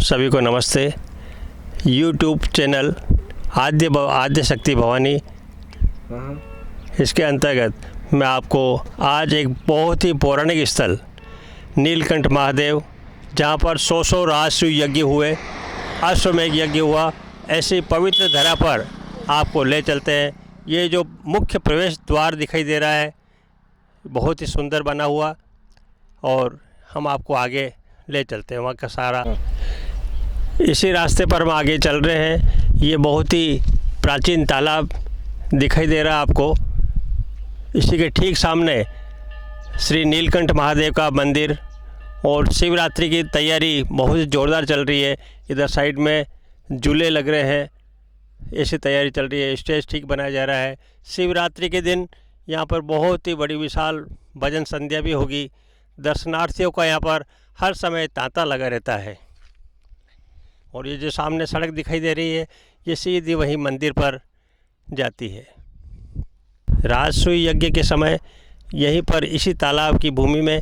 सभी को नमस्ते। यूट्यूब चैनल आद्य शक्ति भवानी, इसके अंतर्गत मैं आपको आज एक बहुत ही पौराणिक स्थल नीलकंठ महादेव, जहाँ पर 100 राजसूय यज्ञ हुए, अश्वमेध यज्ञ हुआ, ऐसी पवित्र धरा पर आपको ले चलते हैं। ये जो मुख्य प्रवेश द्वार दिखाई दे रहा है बहुत ही सुंदर बना हुआ, और हम आपको आगे ले चलते हैं। वहाँ का सारा इसी रास्ते पर हम आगे चल रहे हैं। ये बहुत ही प्राचीन तालाब दिखाई दे रहा है आपको। इसी के ठीक सामने श्री नीलकंठ महादेव का मंदिर, और शिवरात्रि की तैयारी बहुत ज़ोरदार चल रही है। इधर साइड में झूले लग रहे हैं, ऐसी तैयारी चल रही है। स्टेज ठीक बनाया जा रहा है। शिवरात्रि के दिन यहाँ पर बहुत ही बड़ी विशाल भजन संध्या भी होगी। दर्शनार्थियों का यहाँ पर हर समय तांता लगा रहता है। और ये जो सामने सड़क दिखाई दे रही है, ये सीधी वही मंदिर पर जाती है। राजसूय यज्ञ के समय यहीं पर इसी तालाब की भूमि में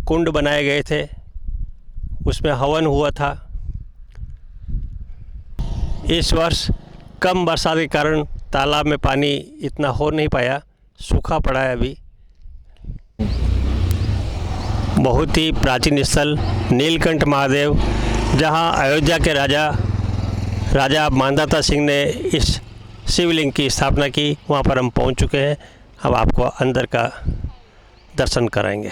कुंड बनाए गए थे, उसमें हवन हुआ था। इस वर्ष कम बरसात के कारण तालाब में पानी इतना हो नहीं पाया, सूखा पड़ा है अभी। बहुत ही प्राचीन स्थल नीलकंठ महादेव, जहां अयोध्या के राजा मानदाता सिंह ने इस शिवलिंग की स्थापना की, वहां पर हम पहुंच चुके हैं। अब आपको अंदर का दर्शन कराएंगे।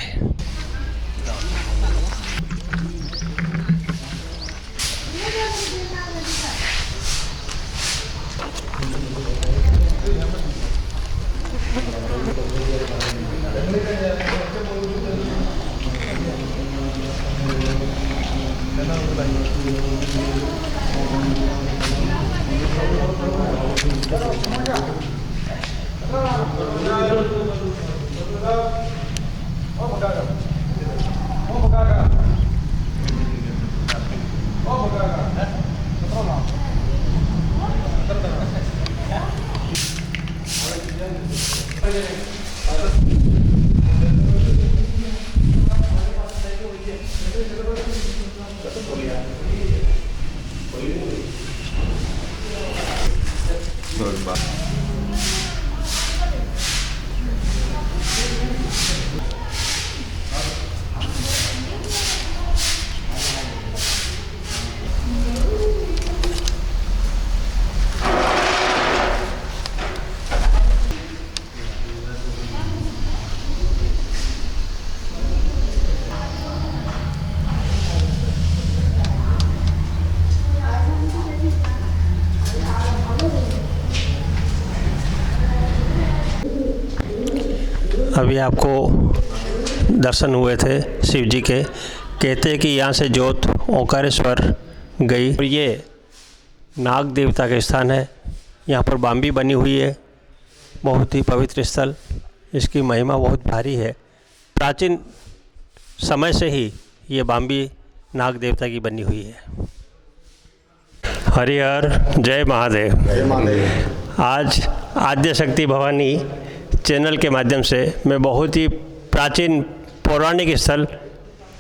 अभी आपको दर्शन हुए थे शिव जी के। कहते हैं कि यहाँ से ज्योत ओंकारेश्वर गई। और ये नाग देवता का स्थान है। यहाँ पर बाम्बी बनी हुई है, बहुत ही पवित्र स्थल। इसकी महिमा बहुत भारी है। प्राचीन समय से ही ये बाम्बी नाग देवता की बनी हुई है। हरिहर जय महादेव। जय महादेव। आज आद्य शक्ति भवानी चैनल के माध्यम से मैं बहुत ही प्राचीन पौराणिक स्थल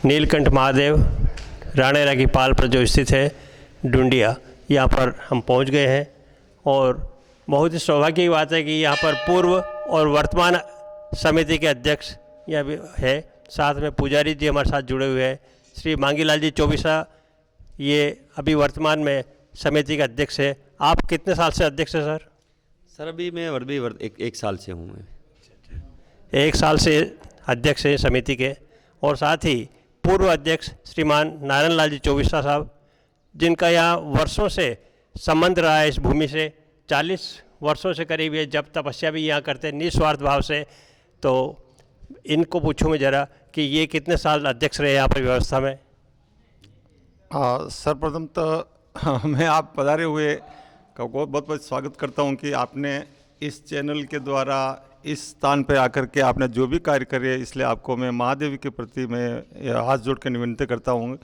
नीलकंठ महादेव राणेरा की पाल पर जो स्थित है डुंडिया, यहाँ पर हम पहुँच गए हैं। और बहुत ही सौभाग्य की बात है कि यहाँ पर पूर्व और वर्तमान समिति के अध्यक्ष यहाँ भी है। साथ में पुजारी जी हमारे साथ जुड़े हुए हैं, श्री मांगीलाल जी चौबीसा। ये अभी वर्तमान में समिति के अध्यक्ष है। आप कितने साल से अध्यक्ष हैं सर? सर अभी मैं एक साल से हूँ। मैं 1 साल से अध्यक्ष हैं समिति के। और साथ ही पूर्व अध्यक्ष श्रीमान नारायण लाल जी चौबीसा साहब, जिनका यहाँ वर्षों से संबंध रहा है इस भूमि से। 40 वर्षों से करीब ये जब तपस्या भी यहाँ करते निस्वार्थ भाव से। तो इनको पूछूँ मैं ज़रा कि ये कितने साल अध्यक्ष रहे यहाँ पर व्यवस्था में? सर्वप्रथम तो मैं आप पधारे हुए का बहुत बहुत स्वागत करता हूं कि आपने इस चैनल के द्वारा इस स्थान पर आकर के आपने जो भी कार्य करे, इसलिए आपको मैं महादेव के प्रति मैं हाथ जोड़ के निवेदन करता हूं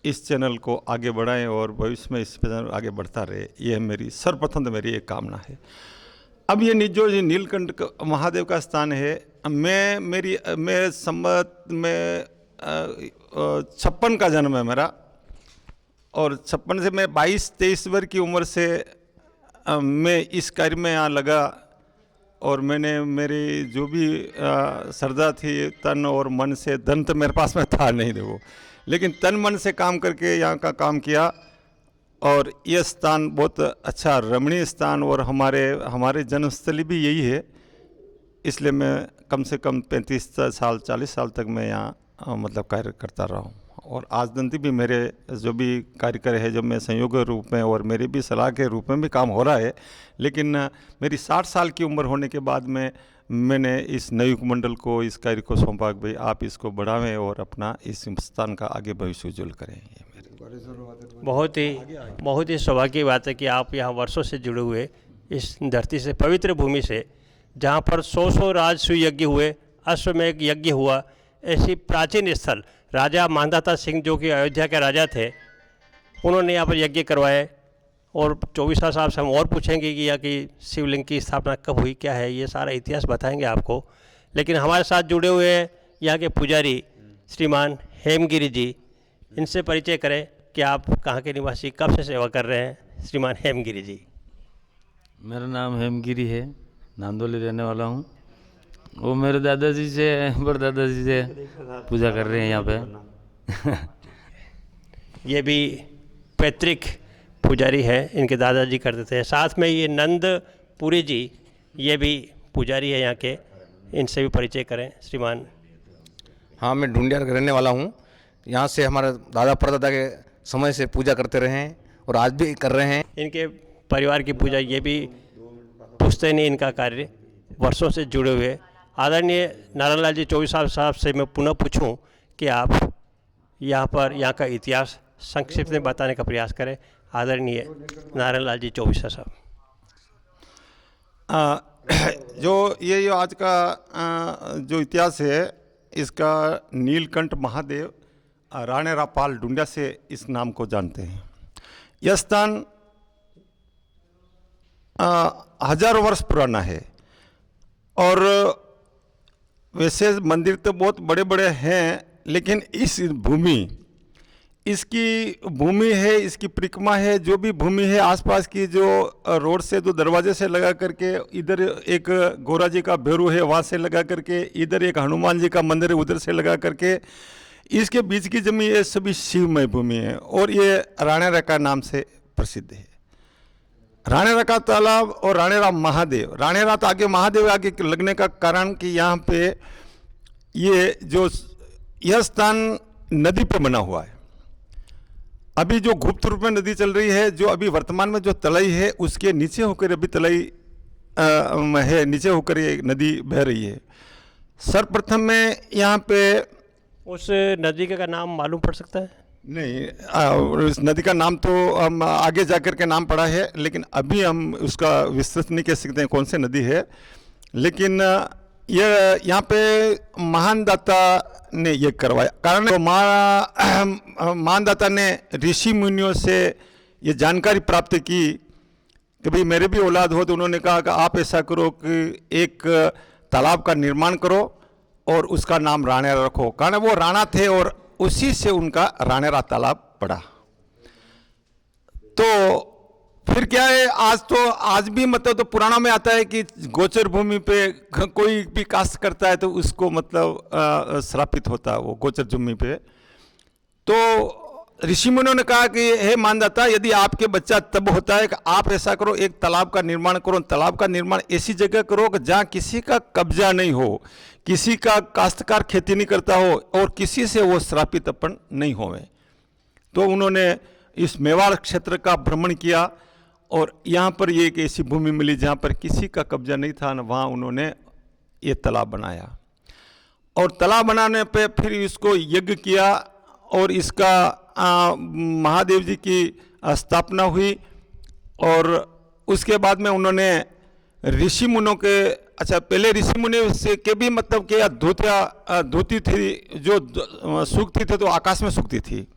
इस चैनल को आगे बढ़ाएं और भविष्य में इस चैनल आगे बढ़ता रहे। ये मेरी सर्वप्रथम तो मेरी एक कामना है। अब ये जो नीलकंठ महादेव का स्थान है, मैं संवत में 56 का जन्म है मेरा। और 56 से मैं 22-23 वर्ष की उम्र से मैं इस कार्य में यहाँ लगा और मैंने मेरी जो भी श्रद्धा थी तन और मन से, धन तो मेरे पास में था नहीं देखो, लेकिन तन मन से काम करके यहाँ का काम किया। और ये स्थान बहुत अच्छा रमणीय स्थान और हमारे जन्मस्थली भी यही है, इसलिए मैं कम से कम 35 साल 40 साल तक मैं यहाँ मतलब कार्य करता रहा हूँ। और आज तक भी मेरे जो भी कार्यकर है, जो मैं संयोग के रूप में और मेरी भी सलाह के रूप में भी काम हो रहा है, लेकिन मेरी 60 साल की उम्र होने के बाद मैंने इस नवयुग मंडल को इस कार्य को सौंपा कि भाई आप इसको बढ़ावें और अपना इस स्थान का आगे भविष्य उज्जवल करें। ये बहुत ही सौभाग्य की बात है कि आप यहाँ वर्षों से जुड़े हुए इस धरती से, पवित्र भूमि से, जहाँ पर 100 राजसूय यज्ञ हुए, अश्वमेध यज्ञ हुआ, ऐसी प्राचीन स्थल, राजा मानधाता सिंह जो कि अयोध्या के राजा थे, उन्होंने यहाँ पर यज्ञ करवाए। और 24 साहब से हम और पूछेंगे कि यहाँ की शिवलिंग की स्थापना कब हुई, क्या है, ये सारा इतिहास बताएंगे आपको। लेकिन हमारे साथ जुड़े हुए हैं यहाँ के पुजारी श्रीमान हेमगिरी जी, इनसे परिचय करें कि आप कहाँ के निवासी, कब से सेवा कर रहे हैं। श्रीमान हेमगिरी जी। मेरा नाम हेमगिरी है, नांदोली रहने वाला हूँ। वो मेरे दादाजी से, परदादाजी से पूजा कर रहे हैं यहाँ पे। ये भी पैतृक पुजारी है, इनके दादाजी करते थे। साथ में ये नंदपुरी जी, ये भी पुजारी है यहाँ के, इनसे भी परिचय करें श्रीमान। हाँ, मैं ढूंढियार का रहने वाला हूँ। यहाँ से हमारे दादा परदादा के समय से पूजा करते रहे हैं और आज भी कर रहे हैं। इनके परिवार की पूजा, ये भी पुश्तैनी इनका कार्य, वर्षों से जुड़े हुए। आदरणीय नारायणलाल जी 24 साहब से मैं पुनः पूछूं कि आप यहाँ का इतिहास संक्षिप्त में बताने का प्रयास करें। आदरणीय नारायणलाल जी 24 साहब। जो ये आज का जो इतिहास है, इसका नीलकंठ महादेव राणेरा पाल ढूंढिया से इस नाम को जानते हैं। यह स्थान हजारों वर्ष पुराना है और वैसे मंदिर तो बहुत बड़े बड़े हैं, लेकिन इसकी भूमि है, इसकी परिक्रमा है, जो भी भूमि है आसपास की, जो रोड से जो दरवाजे से लगा करके, इधर एक गोरा जी का भैरू है वहाँ से लगा करके, इधर एक हनुमान जी का मंदिर है उधर से लगा करके, इसके बीच की जमीन ये सभी शिवमय भूमि है और ये राणेरा का नाम से प्रसिद्ध है। राणेरा का तालाब और राणेरा महादेव, राणेरा तो आगे महादेव आगे लगने का कारण कि यहाँ पे यह स्थान नदी पे बना हुआ है। अभी जो गुप्त रूप में नदी चल रही है, जो अभी वर्तमान में जो तलाई है उसके नीचे होकर अभी तलाई है, नीचे होकर ये नदी बह रही है। सर्वप्रथम में यहाँ पे उस नदी का नाम मालूम पड़ सकता है? नहीं, उस नदी का नाम तो हम आगे जाकर के नाम पड़ा है, लेकिन अभी हम उसका विस्तृत नहीं कह सकते हैं कौन सी नदी है। लेकिन ये यहाँ पे महान दाता ने ये करवाया, कारण तो महान दाता ने ऋषि मुनियों से ये जानकारी प्राप्त की कि भाई मेरे भी औलाद हो, तो उन्होंने कहा कि आप ऐसा करो कि एक तालाब का निर्माण करो और उसका नाम राणेरा रखो, कारण वो राणा थे और उसी से उनका राणेरा तालाब पड़ा। तो फिर क्या है, आज भी मतलब तो पुराणों में आता है कि गोचर भूमि पे कोई भी कास्ट करता है तो उसको मतलब श्रापित होता है वो गोचर भूमि पे। तो ऋषि मुनियों ने कहा कि हे मानदाता, यदि आपके बच्चा तब होता है कि आप ऐसा करो, एक तालाब का निर्माण करो। तालाब का निर्माण ऐसी जगह करो कि जहाँ किसी का कब्जा नहीं हो, किसी का काश्तकार खेती नहीं करता हो और किसी से वो श्रापित अपन नहीं होवे। तो उन्होंने इस मेवाड़ क्षेत्र का भ्रमण किया और यहाँ पर ये एक ऐसी भूमि मिली जहाँ पर किसी का कब्जा नहीं था, वहाँ उन्होंने ये तालाब बनाया और तालाब बनाने पे फिर इसको यज्ञ किया और इसका महादेव जी की स्थापना हुई। और उसके बाद में उन्होंने ऋषि मुनियों के, अच्छा पहले ऋषि मुनि से के भी मतलब कि धोती थी, जो सूखती थी तो आकाश में सूखती थी।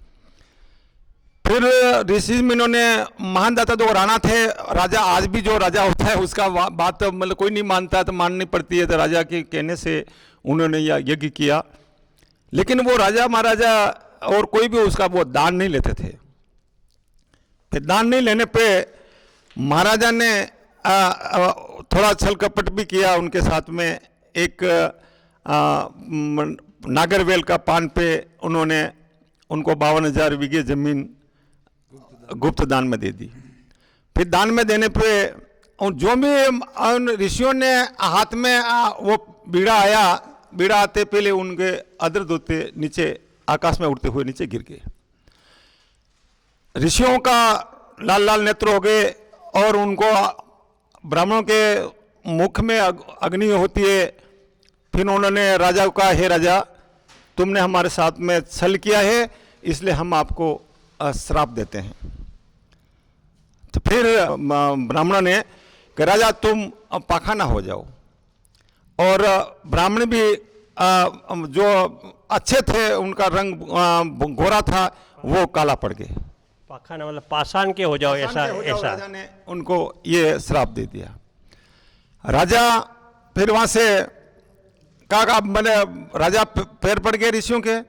फिर ऋषि मुनियों ने महान दाता जो राणा थे, राजा आज भी जो राजा होता है उसका बात मतलब कोई नहीं मानता तो माननी पड़ती है, तो राजा के कहने से उन्होंने यह यज्ञ किया। लेकिन वो राजा महाराजा और कोई भी उसका वो दान नहीं लेते थे, फिर दान नहीं लेने पे महाराजा ने थोड़ा छल कपट भी किया उनके साथ में। एक नागरवेल का पान पे उन्होंने उनको 52,000 बीघे जमीन गुप्त दान में दे दी। फिर दान में देने पे जो भी उन ऋषियों ने हाथ में वो बीड़ा आया, बीड़ा आते पहले उनके अदृत होते नीचे आकाश में उड़ते हुए नीचे गिर गए। ऋषियों का लाल लाल नेत्र हो गए और उनको ब्राह्मणों के मुख में अग्नि होती है। फिर उन्होंने राजा को कहा, हे राजा, तुमने हमारे साथ में छल किया है, इसलिए हम आपको श्राप देते हैं। तो फिर ब्राह्मणों ने कि राजा तुम पाखाना हो जाओ। और ब्राह्मण भी जो अच्छे थे, उनका रंग गोरा था, वो काला पड़ गए। पाखाना मतलब पाषाण के हो जाओ, ऐसा ऐसा राजा ने उनको ये श्राप दे दिया। राजा फिर वहां से कहा, मैंने राजा पैर पड़ गए ऋषियों के,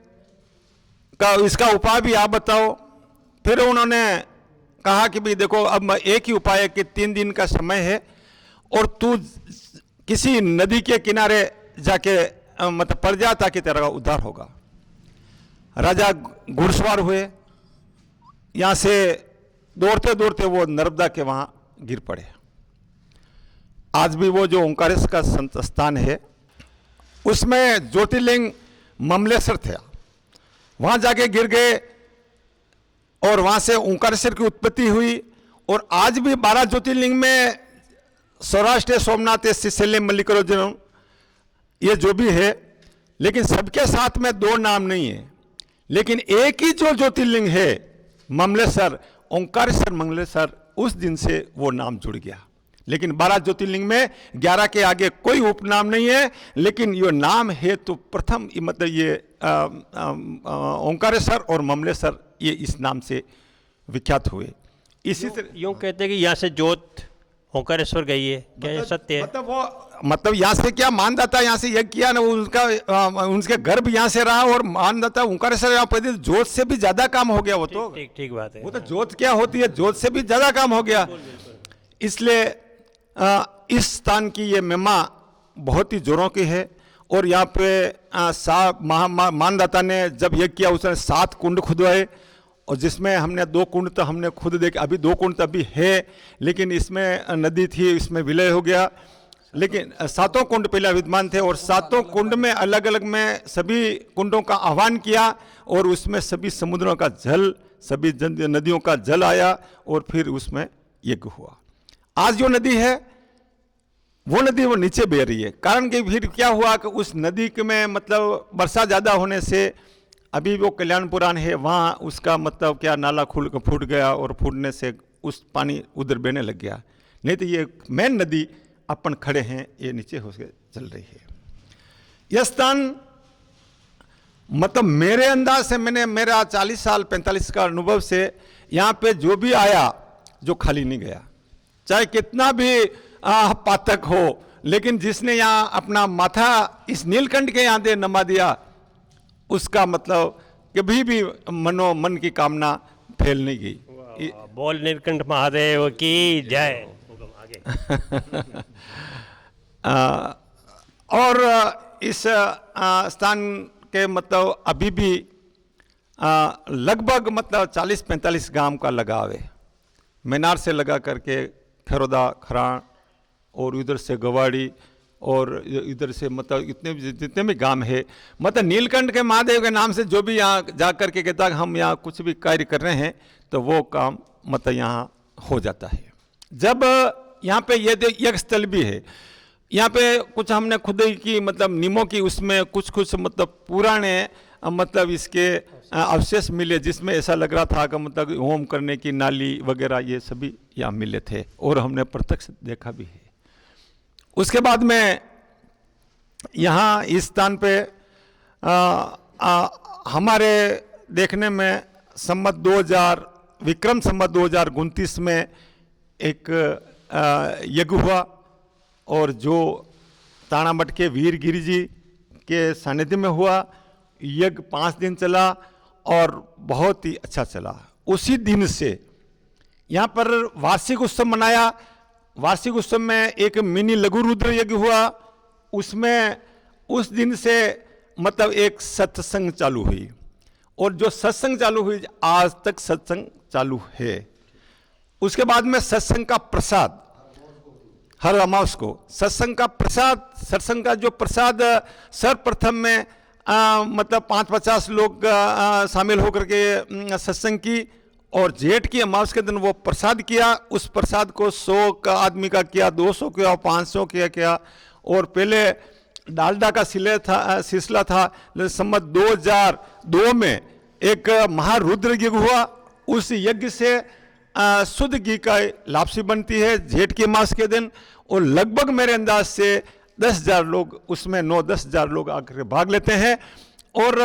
का इसका उपाय भी आप बताओ। फिर उन्होंने कहा कि भाई देखो, अब एक ही उपाय है कि 3 दिन का समय है और तू किसी नदी के किनारे जाके मतलब पड़ जा, ताकि तेरा उद्धार होगा। राजा घुड़सवार हुए, यहाँ से दौड़ते दौड़ते वो नर्मदा के वहाँ गिर पड़े। आज भी वो जो ओंकारेश्वर का संत स्थान है, उसमें ज्योतिर्लिंग ममलेश्वर था, वहाँ जाके गिर गए और वहाँ से ओंकारेश्वर की उत्पत्ति हुई। और आज भी 12 ज्योतिर्लिंग में सौराष्ट्र, सोमनाथ, श्रीशैलम, मल्लिकार्जुन, ये जो भी है, लेकिन सबके साथ में 2 नाम नहीं है, लेकिन एक ही जो ज्योतिर्लिंग है ममलेश्वर, ओंकारेश्वर मंगलेश्वर, उस दिन से वो नाम जुड़ गया। लेकिन 12 ज्योतिर्लिंग में 11 के आगे कोई उपनाम नहीं है, लेकिन ये नाम है तो प्रथम मतलब ये ओंकारेश्वर और ममलेश्वर, ये इस नाम से विख्यात हुए। इसी तरह यूँ कहते हैं कि यहाँ से जोत ओंकारेश्वर गई है, क्या ये सत्य है? मतलब यहाँ से क्या मानदाता यहाँ से यज्ञ किया ना, उनका उनके गर्भ यहाँ से रहा और मानदाता ओंकारेश्वर यहाँ पैदा, जोत से भी ज्यादा काम हो गया वो तो। ठीक बात है। वो तो जोत क्या होती है, जोत से भी ज्यादा काम हो गया। इसलिए इस स्थान की ये महिमा बहुत ही जोरों की है। और यहाँ पे मानदाता ने जब यज्ञ किया, उसने 7 कुंड खुदवाए, और जिसमें हमने 2 कुंड तो हमने खुद देखे, अभी 2 कुंड तो अभी है, लेकिन इसमें नदी थी, इसमें विलय हो गया। लेकिन 7 कुंड पहले विद्यमान थे और 7 कुंड में अलग अलग में सभी कुंडों का आह्वान किया और उसमें सभी समुद्रों का जल, सभी नदियों का जल आया और फिर उसमें यज्ञ हुआ। आज जो नदी है वो नदी वो नीचे बह रही है, कारण कि फिर क्या हुआ कि उस नदी में मतलब वर्षा ज़्यादा होने से अभी वो कल्याण पुराण है, वहाँ उसका मतलब क्या नाला फूट गया और फूटने से उस पानी उधर बहने लग गया। नहीं तो ये मेन नदी अपन खड़े हैं, ये नीचे हो चल रही है। यह स्थान मतलब मेरे अंदाज से, मेरा 40 साल 45 का अनुभव से, यहाँ पे जो भी आया जो खाली नहीं गया, चाहे कितना भी पातक हो, लेकिन जिसने यहाँ अपना माथा इस नीलकंठ के यहाँ दे नमा दिया, उसका मतलब कभी भी मन की कामना फैल नहीं गई। बोल नीलकंठ महादेव की जय। और इस स्थान के मतलब अभी भी लगभग मतलब 40-45 गांव का लगाव है। मैनार से लगा करके खरोदा, खराण और इधर से गवाड़ी और इधर से मतलब जितने भी गांव है, मतलब नीलकंठ के महादेव के नाम से जो भी यहाँ जा कर के कहता है हम यहाँ कुछ भी कार्य कर रहे हैं, तो वो काम मतलब यहाँ हो जाता है। जब यहाँ पे ये यज्ञ स्थल भी है, यहाँ पे कुछ हमने खुद ही की मतलब नीमों की, उसमें कुछ मतलब पुराने मतलब इसके अवशेष मिले, जिसमें ऐसा लग रहा था कि मतलब होम करने की नाली वगैरह ये सभी यहाँ मिले थे और हमने प्रत्यक्ष देखा भी है। उसके बाद में यहाँ इस स्थान पे हमारे देखने में संवत 2000 विक्रम संवत 2029 में एक यज्ञ हुआ और जो ताणामठ के वीरगिरी जी के सानिध्य में हुआ। यज्ञ 5 दिन चला और बहुत ही अच्छा चला। उसी दिन से यहाँ पर वार्षिक उत्सव मनाया। वार्षिक उत्सव में एक मिनी लघु रुद्र यज्ञ हुआ। उसमें उस दिन से मतलब एक सत्संग चालू हुई, और जो सत्संग चालू हुई आज तक सत्संग चालू है। उसके बाद में सत्संग का प्रसाद हर अमावस को, सत्संग का प्रसाद, सत्संग का जो प्रसाद सर्वप्रथम में मतलब 5-50 लोग शामिल होकर के सत्संग की, और जेठ की अमावस के दिन वो प्रसाद किया। उस प्रसाद को 100 का आदमी का किया, 200 किया, 500 किया। और पहले डालडा का सिलसिला था। संवत 2002 में एक महारुद्र यज्ञ हुआ। उस यज्ञ से शुद्ध घी का लापसी बनती है जेठ के मास के दिन, और लगभग मेरे अंदाज से 10,000 लोग उसमें 9-10 हज़ार लोग आकर भाग लेते हैं। और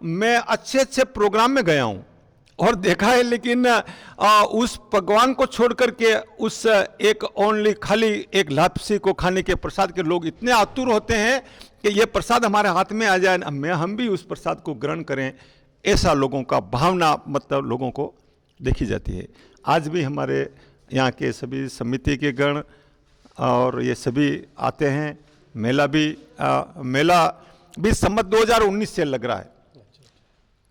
मैं अच्छे प्रोग्राम में गया हूँ और देखा है, लेकिन उस पकवान को छोड़ करके उस एक ओनली खाली एक लापसी को खाने के प्रसाद के लोग इतने आतुर होते हैं कि ये प्रसाद हमारे हाथ में आ जाए, हम भी उस प्रसाद को ग्रहण करें, ऐसा लोगों का भावना मतलब लोगों को देखी जाती है। आज भी हमारे यहाँ के सभी समिति के गण और ये सभी आते हैं। मेला भी संवत 2019 से लग रहा है।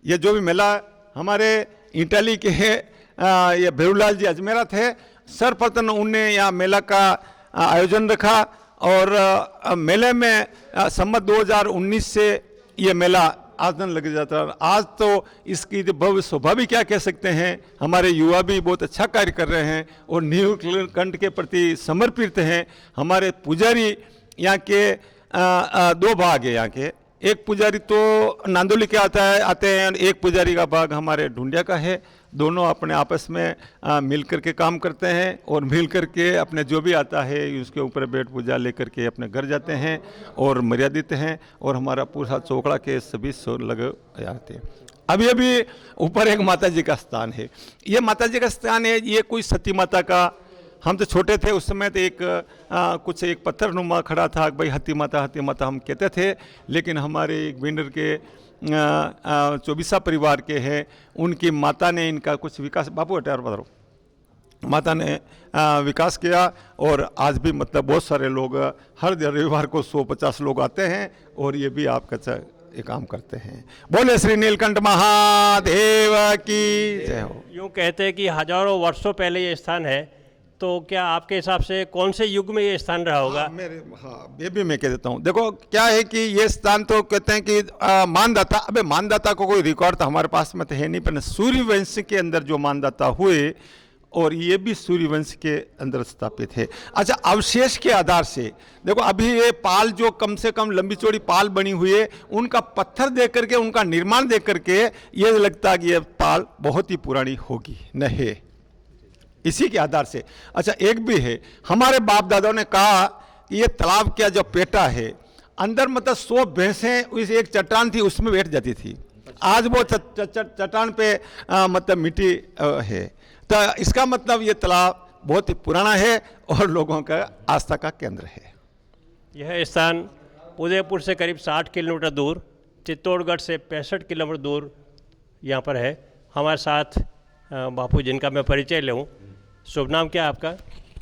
ये जो भी मेला हमारे इटली के ये भेरूलाल जी अजमेरा थे, सर्वप्रथम उनने यहाँ मेला का आयोजन रखा, और मेले में संवत 2019 से ये मेला आज दिन लग जाता है। आज तो इसकी भव्य शोभा भी क्या कह सकते हैं। हमारे युवा भी बहुत अच्छा कार्य कर रहे हैं और नीलकंठ के प्रति समर्पित हैं। हमारे पुजारी यहाँ के 2 भाग है यहाँ के, एक पुजारी तो नांदोली के आते हैं, एक पुजारी का भाग हमारे ढूंढिया का है। दोनों अपने आपस में मिल कर के काम करते हैं, और मिल कर के अपने जो भी आता है उसके ऊपर बैठ पूजा लेकर के अपने घर जाते हैं और मर्यादित हैं। और हमारा पूरा चौकड़ा के सभी सो लग जाते हैं। अभी ऊपर एक माता जी का स्थान है। ये माता जी का स्थान है, ये कोई सती माता का, हम तो छोटे थे उस समय तो कुछ एक पत्थर नुमा खड़ा था, भाई हती माता हम कहते थे। लेकिन हमारे एक बिंडर के 24 परिवार के हैं, उनकी माता ने इनका कुछ विकास, बापू हटार बदरो, माता ने विकास किया। और आज भी मतलब बहुत सारे लोग हर रविवार को 150 लोग आते हैं, और ये भी आपका ये काम करते हैं। बोले श्री नीलकंठ महादेव की जय हो। यूँ कहते हैं कि हजारों वर्षों पहले ये स्थान है, तो क्या आपके हिसाब से कौन से युग में ये स्थान रहा होगा? ये भी मैं कह देता हूँ। देखो क्या है कि ये स्थान तो कहते हैं कि मानदाता, अबे मानदाता को कोई रिकॉर्ड तो हमारे पास में तो है नहीं, पर सूर्यवंश के अंदर जो मानदाता हुए, और ये भी सूर्यवंश के अंदर स्थापित है। अच्छा, अवशेष के आधार से देखो, अभी ये पाल जो कम से कम लंबी चौड़ी पाल बनी हुई है, उनका पत्थर देख करके, उनका निर्माण देख करके ये लगता है कि ये पाल बहुत ही पुरानी होगी, न है, इसी के आधार से। अच्छा, एक भी है, हमारे बाप दादाओं ने कहा कि ये तालाब का जो पेटा है, अंदर मतलब 100 भैंसें उस एक चट्टान थी उसमें बैठ जाती थी। आज वो चट्टान पे मतलब मिट्टी है। तो इसका मतलब ये तालाब बहुत ही पुराना है और लोगों का आस्था का केंद्र है। यह स्थान उदयपुर से करीब 60 किलोमीटर दूर, चित्तौड़गढ़ से 65 किलोमीटर दूर यहाँ पर है। हमारे साथ बापू जिनका मैं परिचय लूँ। शुभ नाम क्या है आपका?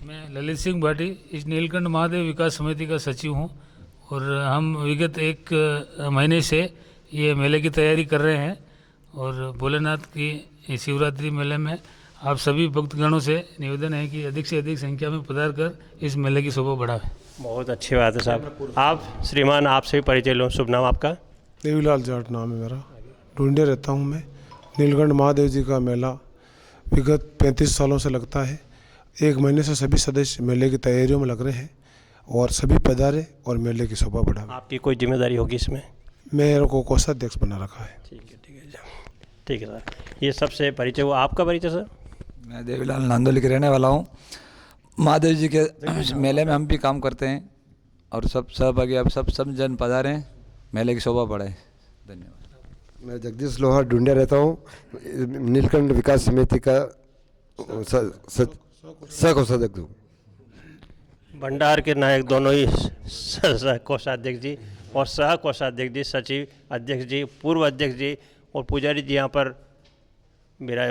मैं ललित सिंह भाटी, इस नीलकंठ महादेव विकास समिति का सचिव हूँ, और हम विगत 1 महीने से ये मेले की तैयारी कर रहे हैं। और भोलेनाथ की शिवरात्रि मेले में आप सभी भक्तगणों से निवेदन है कि अधिक से अधिक संख्या में पधार कर इस मेले की शोभा बढ़ावें। बहुत अच्छी बात है साहब। आप श्रीमान, आपसे भी परिचय लो। शुभ नाम आपका? देवीलाल जाट नाम है मेरा, ढूंढे रहता हूँ मैं। नीलकंठ महादेव जी का मेला विगत 35 सालों से लगता है। 1 महीने से सभी सदस्य मेले की तैयारियों में लग रहे हैं, और सभी पधारे और मेले की शोभा बढ़ावे। आपकी कोई जिम्मेदारी होगी इसमें? मेरे को कोषाध्यक्ष बना रखा है। ठीक है सर। ये सबसे परिचय हुआ। आपका परिचय सर? मैं देवीलाल नांदोली के रहने वाला हूँ। महादेव जी के मेले में हम भी काम करते हैं, और सब सहभागी आप सब जन पधारें, मेले की शोभा बढ़े। धन्यवाद। मैं जगदीश लोहार ढूंढिया रहता हूँ, नीलकंठ विकास समिति का सह-कोषाध्यक्ष हूँ। भंडार के नायक दोनों ही कोषाध्यक्ष जी और सह कोषाध्यक्ष जी, सचिव, अध्यक्ष जी, पूर्व अध्यक्ष जी और पुजारी जी यहाँ पर मेरा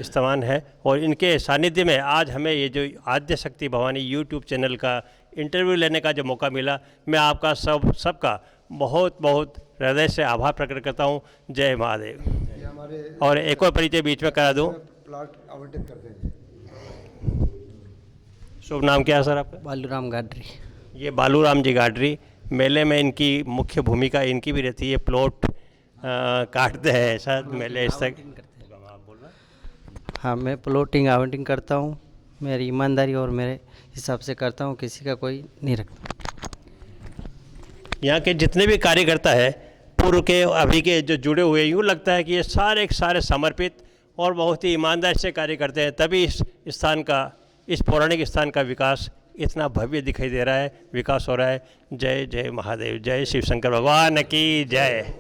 इस्तेमाल है। और इनके सानिध्य में आज हमें ये जो आद्य शक्ति भवानी यूट्यूब चैनल का इंटरव्यू लेने का जो मौका मिला, मैं आपका सबका बहुत बहुत हृदय से आभार प्रकट करता हूँ। जय महादेव। और एक और परिचय बीच में करा दूँ। प्लाट आवंटित करते हैं। शुभ नाम क्या है सर आपका? बालूराम गाडरी। ये बालूराम जी गाडरी, मेले में इनकी मुख्य भूमिका इनकी भी रहती है, प्लॉट काटते हैं ऐसा मेले इस तक। हाँ, मैं प्लॉटिंग आवंटिंग करता हूँ, मेरी ईमानदारी और मेरे हिसाब से करता हूँ, किसी का कोई नहीं रखता। यहाँ के जितने भी कार्यकर्ता है पूर्व के अभी के जो जुड़े हुए, यूँ लगता है कि ये सारे के सारे समर्पित और बहुत ही ईमानदारी से कार्य करते हैं, तभी इस स्थान का, इस पौराणिक स्थान का विकास इतना भव्य दिखाई दे रहा है, विकास हो रहा है। जय जय महादेव, जय शिव शंकर भगवान की जय।